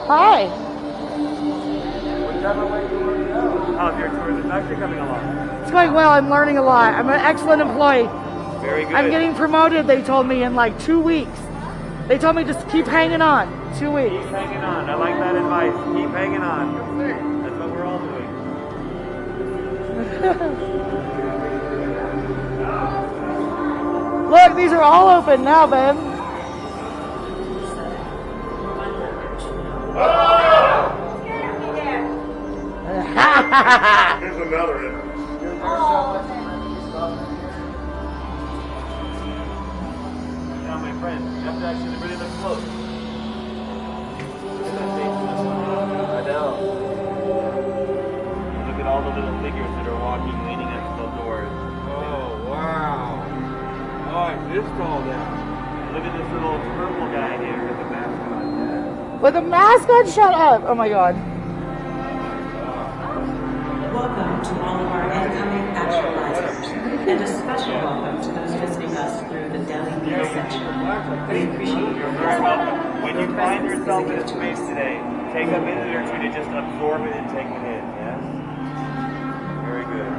Hi. Whichever way you want to go. How's your tourism actually coming along? It's going well. I'm learning a lot. I'm an excellent employee. Very good. I'm getting promoted, they told me, in like 2 weeks. They told me just keep hanging on. 2 weeks. Keep hanging on. I like that advice. Keep hanging on. That's what we're all doing. Look, these are all open now, babe. Here's another entrance. Now, my friend, you have to actually really look close. I know. Look at all the little figures that are walking, leaning against the doors. Oh, wow. Oh, I missed all that. Look at this little purple guy here with the mask on. With a mask on, shut up. Oh my god. Welcome to all of our incoming actualizers, and a special welcome to those visiting us through the Delhi Media section. We appreciate your You're very welcome. When you find yourself in a space today, take a minute or two to just absorb it and take it in, yes? Very good.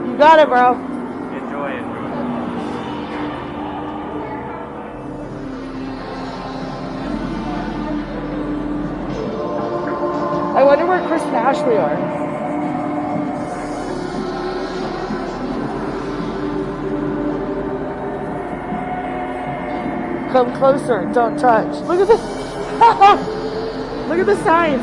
You got it, bro. Enjoy it. I wonder where Chris and Ashley are. Come closer, don't touch. Look at this. Look at the signs.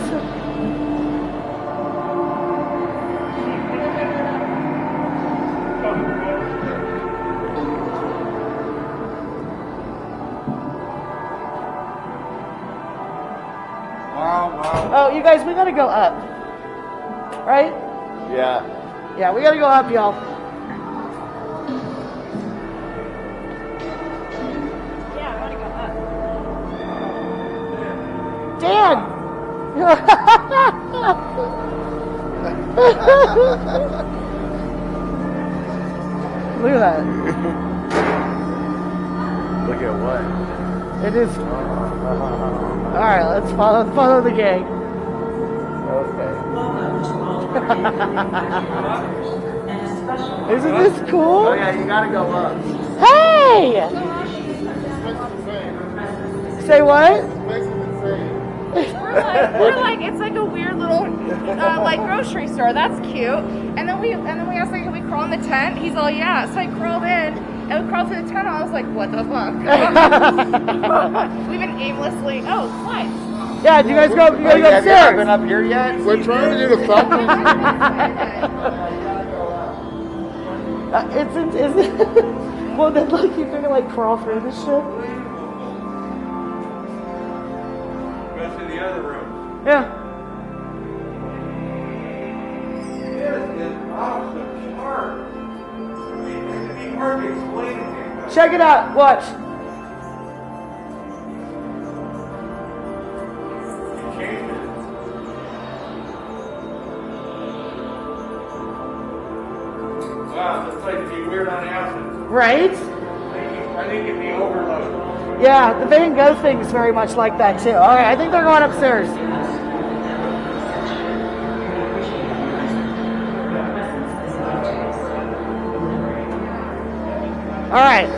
Oh, you guys, we gotta go up. Right? Yeah. Yeah, we gotta go up, y'all. Yeah, I want to go up. Dan! Look at that. Look at what? It is. Alright, let's follow the gang. Okay. Welcome to all of our incoming actualizers, and a special Isn't this cool? Oh yeah, you gotta go up. Hey! Say what? We're like it's like a weird little like grocery store. That's cute. And then we asked like, can we crawl in the tent? He's all yeah. So I crawled in and we crawled through the tent. I was like, what the fuck? We've been aimlessly. Oh, slides. Yeah, do you guys go? You gotta go Have you ever upstairs. been up here yet? We're trying to do the thumbprint. Isn't well then look, you're gonna like crawl through this shit. Go to the other room. Yeah. This is awesome art. I mean, it'd be hard to explain it. Check it out. Watch. Wow, this place would be weird on acid. Right? I think it'd be overload. Yeah, the Van Gogh thing is very much like that too. All right, I think they're going upstairs. All right.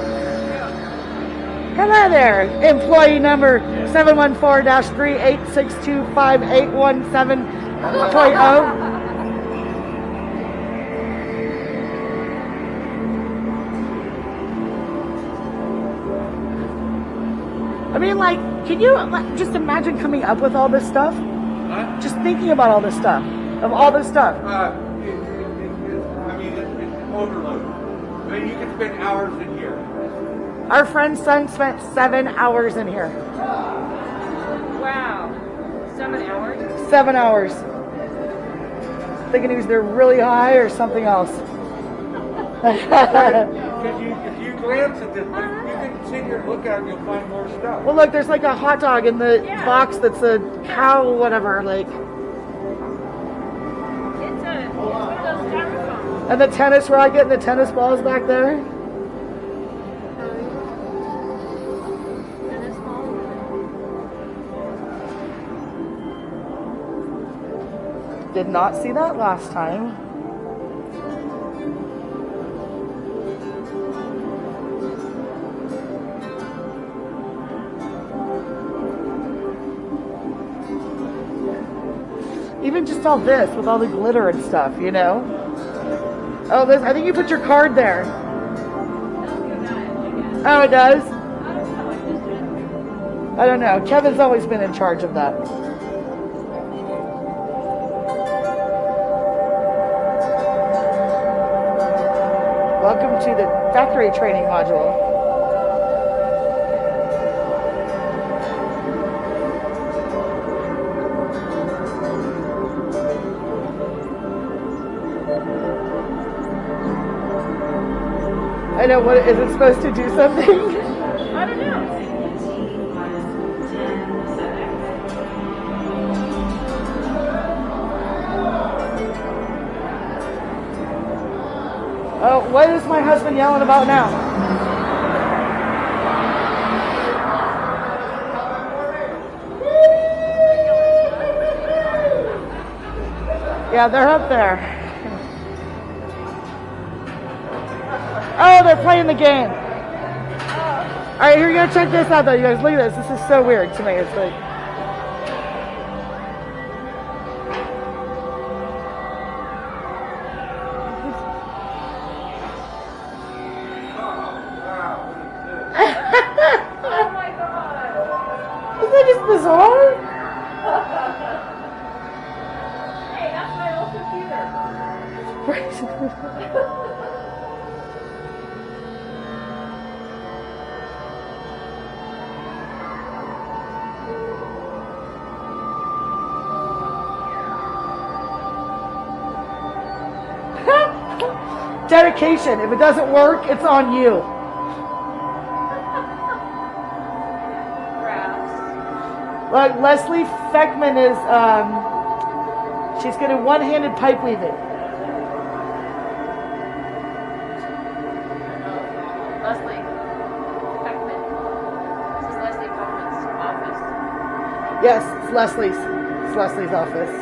Hello there, employee number 714-38625-817.0. I mean, like, can you just imagine coming up with all this stuff? Huh? Just thinking about all this stuff, of all this stuff. I mean, it's overload. I mean, you can spend hours in here. Our friend's son spent 7 hours in here. Wow. 7 hours. 7 hours. Thinking he was either really high or something else. Because if you glance at this, you can sit here and look at it and you'll find more stuff. Well, look, there's like a hot dog in the box that's a cow, whatever, like. It's one of those styrofoam. And the tennis racket and the tennis balls back there. Did not see that last time. Even just all this with all the glitter and stuff, you know? Oh, this, I think you put your card there. Oh, it does? I don't know. Kevin's always been in charge of that. Welcome to the factory training module. I know, what is it supposed to do something? I don't know. Oh, what is my husband yelling about now? Yeah, they're up there. Oh, they're playing the game. All right, here you go. Check this out, though, you guys. Look at this. This is so weird to me. It's like. Oh my god. Isn't that just bizarre? Hey, that's my old computer. Dedication. If it doesn't work, it's on you. Like Leslie Feckman is, she's good at one-handed pipe weaving. Leslie Feckman. This is Leslie Feckman's office. Yes, it's Leslie's. It's Leslie's office.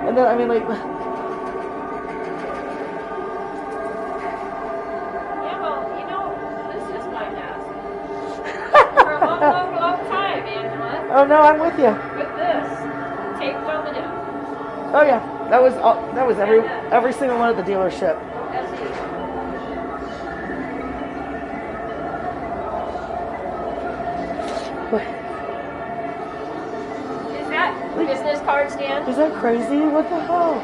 And then, I mean, like. Yeah, well, you know, this is my desk. For a long, long, long time, Angela. Oh no, I'm with you. With this. Taped on the desk. Oh yeah, that was all, that was every single one at the dealership. That's it. Is that business card stand? Is that crazy? What the hell?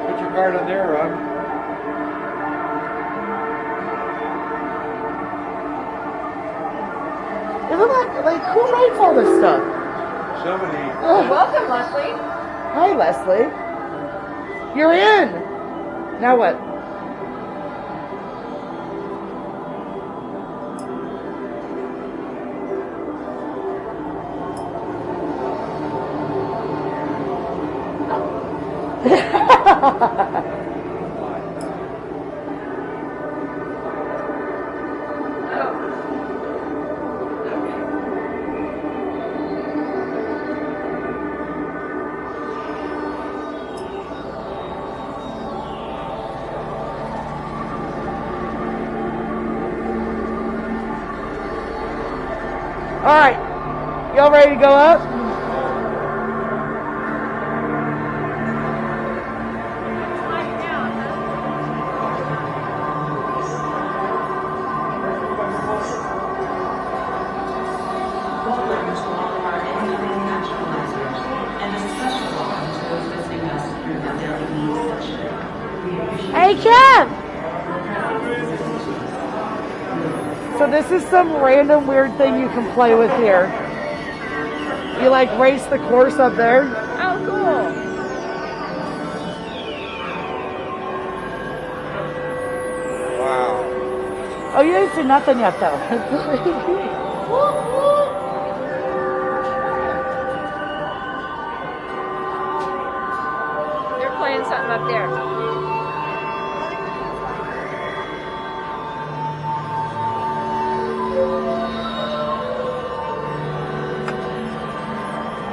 Put your card on there, Rob. Isn't that, like, who writes all this stuff? Somebody. Welcome, Leslie. Hi, Leslie. You're in. Now what? All right, y'all ready to go up? Welcome to all of our incoming actualizers, and a special welcome to those visiting us through the daily needs section. We appreciate Hey, Kev! So this is some random weird thing you can play with here. You like race the course up there. Oh, cool. Wow. Oh, you didn't see nothing yet though. They're playing something up there.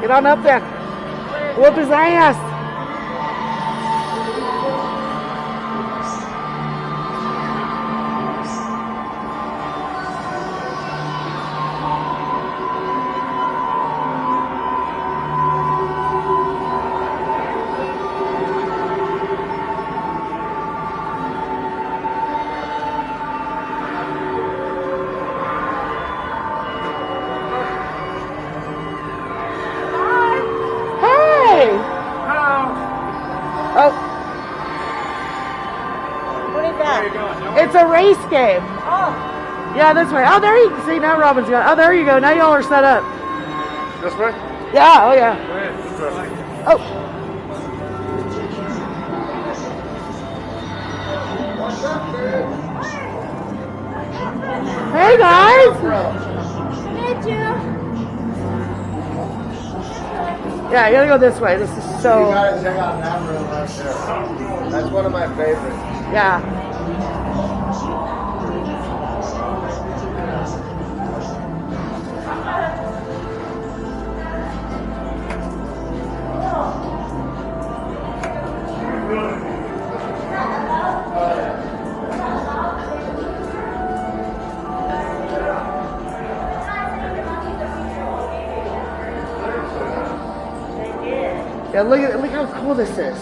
Get on up there. Whoop his ass. Oh. What is that? It's a race game. Oh. Yeah, this way. Oh, there you see now Robin's got. Oh, there you go. Now y'all are set up. This way? Yeah, oh yeah. Oh. Hey guys. Yeah, you gotta go this way. This is so. You gotta check out that room right there. That's one of my favorites. Yeah. Yeah, look how cool this is.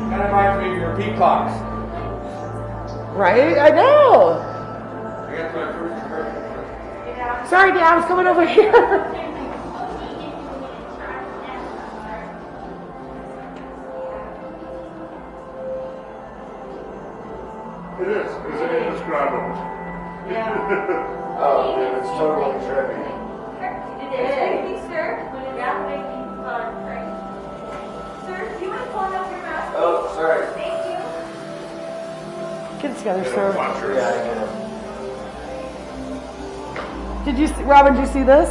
Kind of reminds me of your peacocks. Right? I know. Sorry, Dad, I was coming over here. It is. It's indescribable. Yeah. Oh, dude, it's totally trippy. It is. Sir, yeah, making fun, right? Sir, do you want to pull up your mask? Oh, sorry. Thank you. Get it together, sir. Yeah, I get it. Did you see, Robin, did you see this?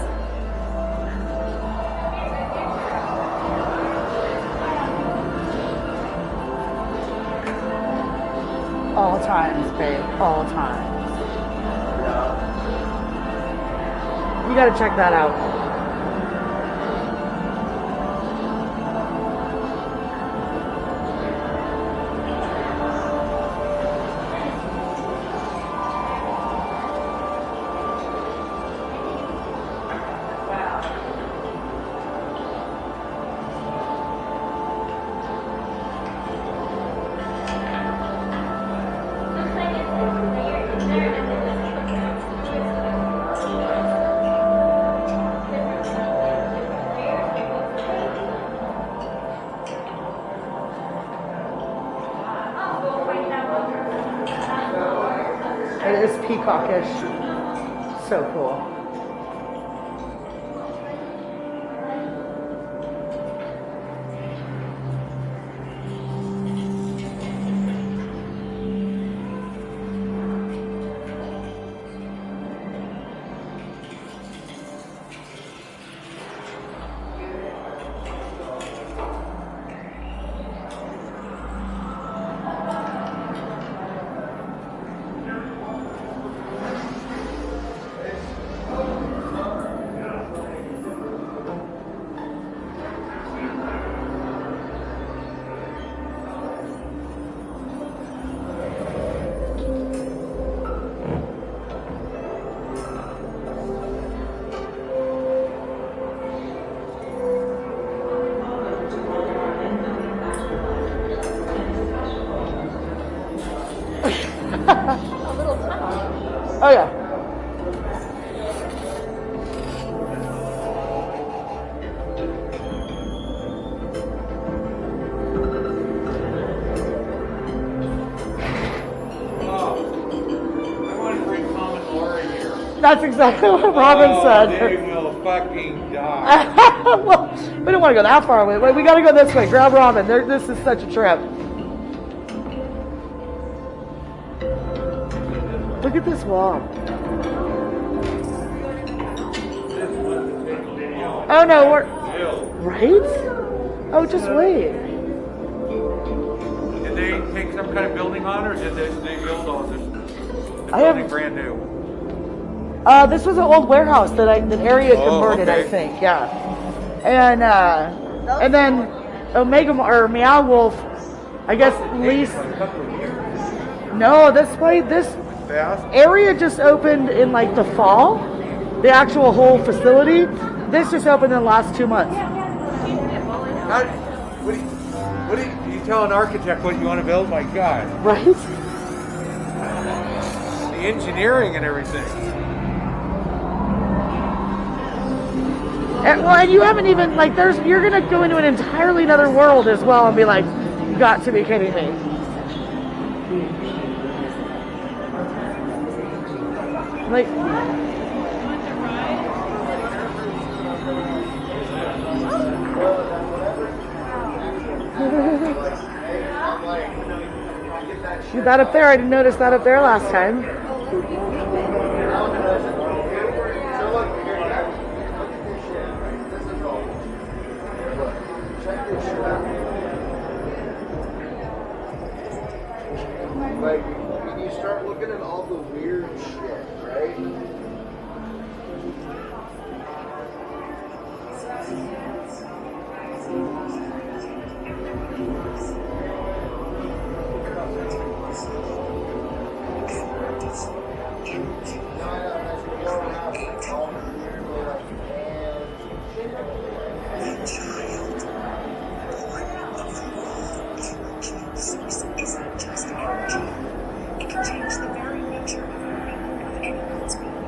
All times, babe. All times. You gotta check that out. It is peacockish. So cool. Oh yeah. I want to bring common order here. That's exactly what Robin said. They will fucking die. Well, we don't want to go that far away. We got to go this way. Grab Robin. This is such a trip. Look at this wall. Oh no, we're right. Oh, just wait. It's Did they take some kind of building on, or did they build all this? The I have- building brand new. This was an old warehouse that Area converted, okay. I think. Yeah, and then Omega or Meow Wolf, I guess leased. A couple of years. No, this Fast. area just opened in like the fall. The actual whole facility. This just opened in the last 2 months. What do you tell an architect what you want to build? My God, Right? the engineering and everything. And you haven't even like you're gonna go into an entirely another world as well and be like, you got to be kidding me. Like that up there, I didn't notice that up there last time. Like, when you start looking at all the weird shit, right? Isn't just energy. It can change the very nature of anyone's being.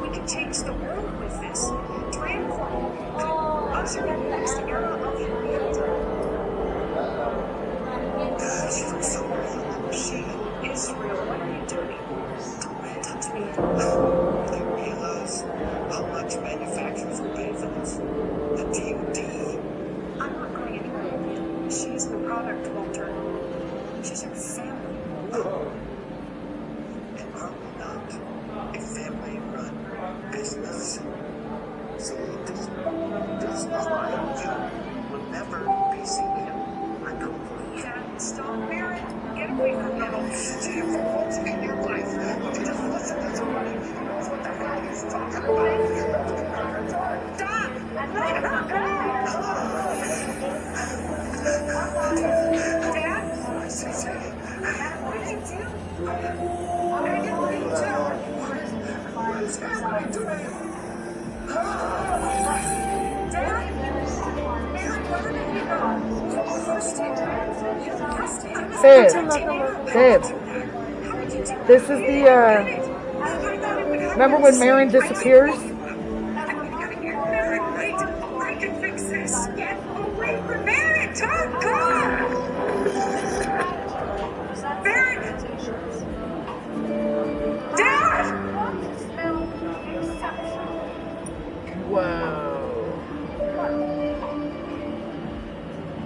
We can change the world with this. Transform. Usher in the next era of reality. She's so real. She is real. What are you doing? Don't touch me. They realize how much manufacturers will pay for this. The DoD. I'm not going anywhere. She's the product, Walter. She's your family. And I'm not a family-run business. So this client will never be seen him. I know. Dad, stop, Barrett. Get away from him. No, stay for once in your life. Just listen to somebody who knows what the hell he's talking about. Dad! Dad! What did you do? I didn't mean to. What is happening to me? Dad? Mary, where did you go? You lost it. You lost it. Babe, this is the, remember when Marin disappears? I can fix this. Get away from Barrett! Oh, God! Barrett! Dad! Whoa.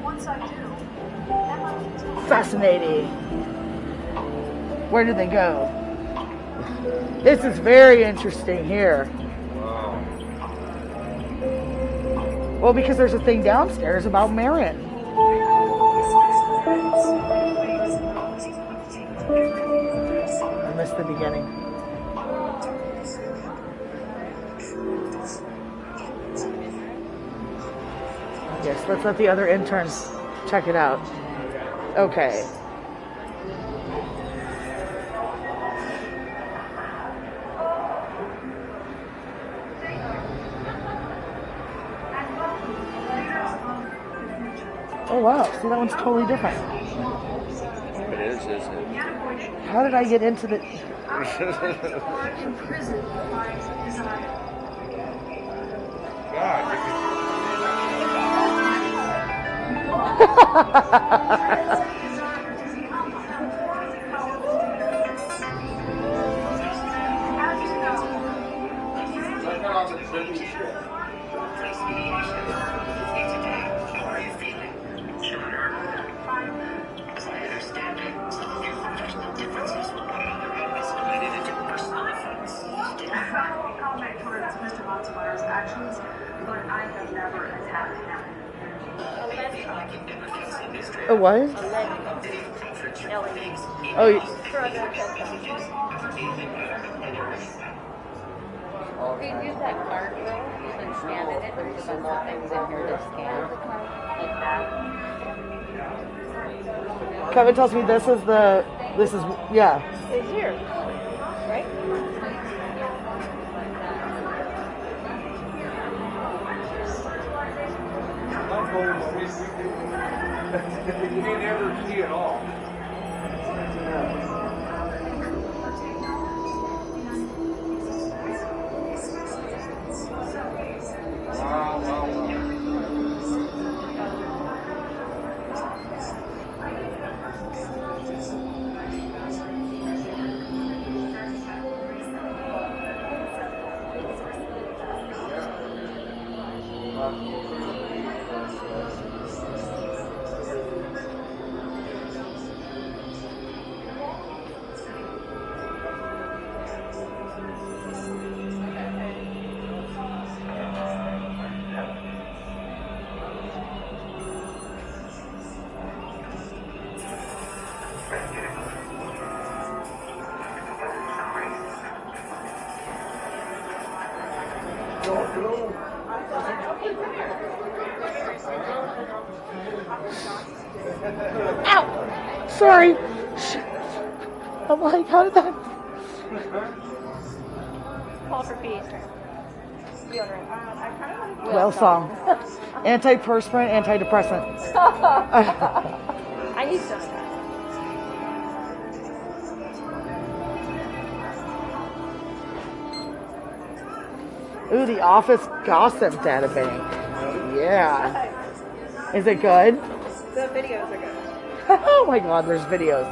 Once I do, Fascinating. Where do they go? This is very interesting here. Well, because there's a thing downstairs about Marin. I missed the beginning. Yes, let's let the other interns check it out. Okay. Oh wow, see that one's totally different. It is, isn't it? How did I get into the... comment towards Mr. Montemayor's actions, but I have never attacked him. A what? Oh, We use that card though. You can scan it. There's a bunch of things in here to scan. Like that. Kevin tells me this is, yeah. It's here, right? You may never see it all. Ow! Sorry. I'm like, how did that? Call for peace. Well song. Antiperspirant, antidepressant. I need some of that. Ooh, the Office Gossip Data Bank. Yeah. Is it good? The videos are good. Oh my god, there's videos.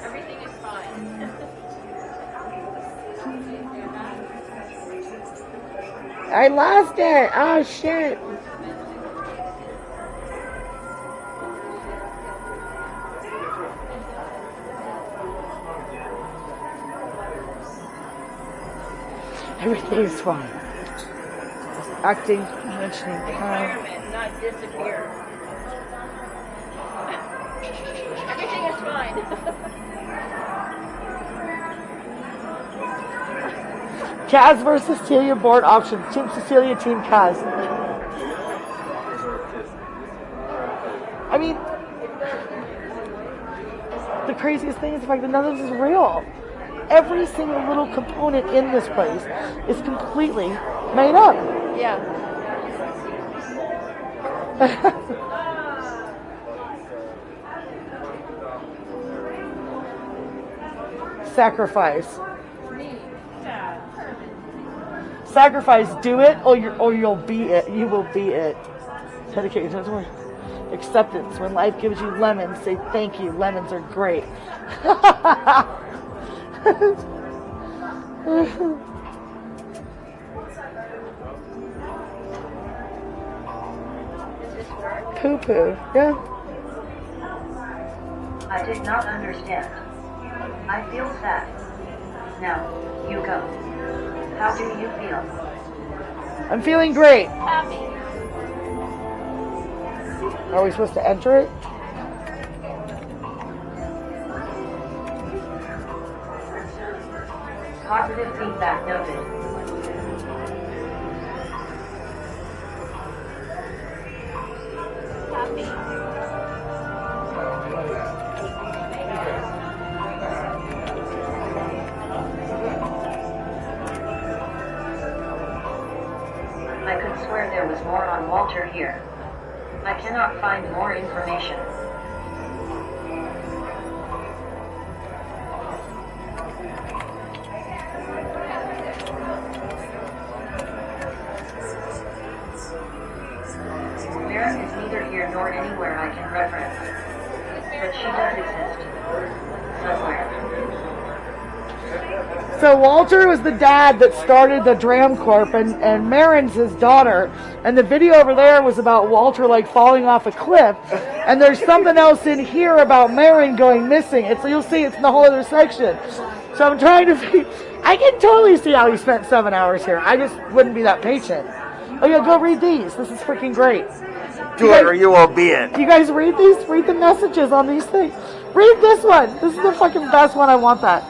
Everything is fine. I lost it. Oh shit. Everything's fine. Just acting, mentioning time. Not disappear. Everything is fine. Kaz versus Celia board auction. Team Cecilia, Team Kaz. I mean, the craziest thing is the fact that none of this is real. Every single little component in this place is completely made up. Yeah. Sacrifice. Sacrifice. Do it, or you'll be it. You will be it. Dedication. That's where acceptance. When life gives you lemons, say thank you. Lemons are great. Poo poo. Yeah. I did not understand. I feel sad. Now, you go. How do you feel? I'm feeling great. Happy. Are we supposed to enter it? Positive feedback noted. Happy. I could swear there was more on Walter here. I cannot find more information. Mira is neither here nor anywhere I can reference. But she does exist. Somewhere. So Walter was the dad that started the Dram Corp, and Marin's his daughter. And the video over there was about Walter like falling off a cliff. And there's something else in here about Marin going missing. You'll see it's in the whole other section. So I'm trying to. I can totally see how he spent 7 hours here. I just wouldn't be that patient. Oh yeah, go read these. This is freaking great. Do it or you won't be it. You guys read these? Read the messages on these things. Read this one. This is the fucking best one. I want that.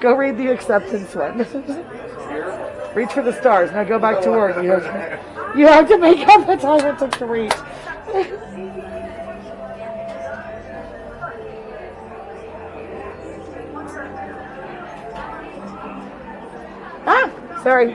Go read the acceptance one. Reach for the stars. Now go back to work. You have to make up the time it took to reach. Ah, sorry.